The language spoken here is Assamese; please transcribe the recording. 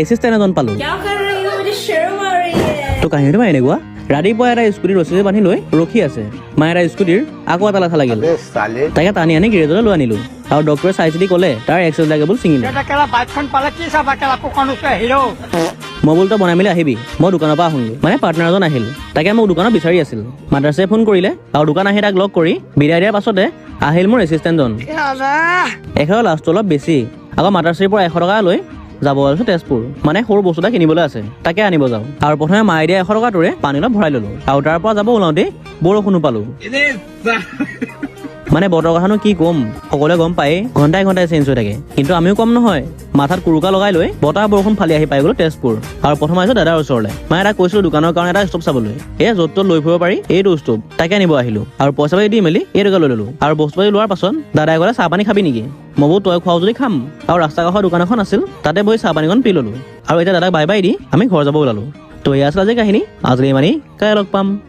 এছিষ্টেণ্ট এজন পালোঁ। क्या कर रही हो? मुझे शर्म आ रही है। তো কাহিনীটো মানে এনেকুৱা, ৰাতিপুৱা এটা স্কুটি ৰছীৰে বান্ধি লৈ ৰখি আছে। মায়ে এটা স্কুটিৰ আকৌ এটা লেঠা লাগিল। তাকে টানি আনি গেৰেজলৈ লৈ আনিলোঁ আৰু ডক্টৰে চাই চিতি ক'লে তাৰ এক্সেছ লাগেবল ছিঙিলে। মই বোলো তই বনাই মেলি আহিবি, মই দোকানৰ পৰা আহোঁগৈ। মানে পাৰ্টনাৰ এজন আহিল, তাকে মোক দোকানত বিচাৰি আছিল। মাদ্ৰাছাই ফোন কৰিলে আৰু দোকান আহি তাক লগ কৰি বিদায় দিয়াৰ পাছতে আহিল মোৰ এছিষ্টেণ্টজন। এখেতৰ লাষ্টটো অলপ বেছি, আকৌ মাদ্ৰাছাৰ পৰা 100 টকা লৈ যাব আছে তেজপুৰ, মানে সৰু বস্তু এটা কিনিবলৈ আছে, তাকে আনিব যাওঁ। আৰু প্ৰথমে মায়ে দিয়া 100 টকাটোৰে পানী অলপ ভৰাই ল'লোঁ আৰু তাৰ পৰা যাব ওলাওঁতেই বৰষুণো পালোঁ। মানে বতৰৰ কথানো কি ক'ম, সকলোৱে গম পায়েই ঘণ্টাই ঘণ্টাই চেঞ্জ হৈ থাকে, কিন্তু আমিও কম নহয়। মাথাত কুৰুকা লগাই লৈ বতাহ বৰষুণ ফালি আহি পাই গ'লো তেজপুৰ। আৰু প্ৰথম আহিছোঁ দাদাৰ ওচৰলৈ। মই এটা কৈছিলোঁ দোকানৰ কাৰণে এটা ষ্টভ চাবলৈ, য'ত ত'ত লৈ ফুৰিব পাৰি এইটো ষ্টভ, তাকে আনিব আহিলোঁ। আৰু পইচা পাতি দি মেলি এইটোকে লৈ ল'লোঁ। আৰু বস্তু পাতি লোৱাৰ পাছত দাদাই ক'লে চাহ পানী খাবি নেকি? মই বোলো তই খোৱাও যদি খাম। আৰু ৰাস্তা কাষৰ দোকান এখন আছিল, তাতে বহি চাহ পানীখন পি ল'লোঁ। আৰু এতিয়া দাদাক বাই বাই দি আমি ঘৰ যাব ওলালোঁ। তো এয়া আছিল আজি কাহিনী, আজি ইমানেই, কাইলৈ লগ পাম।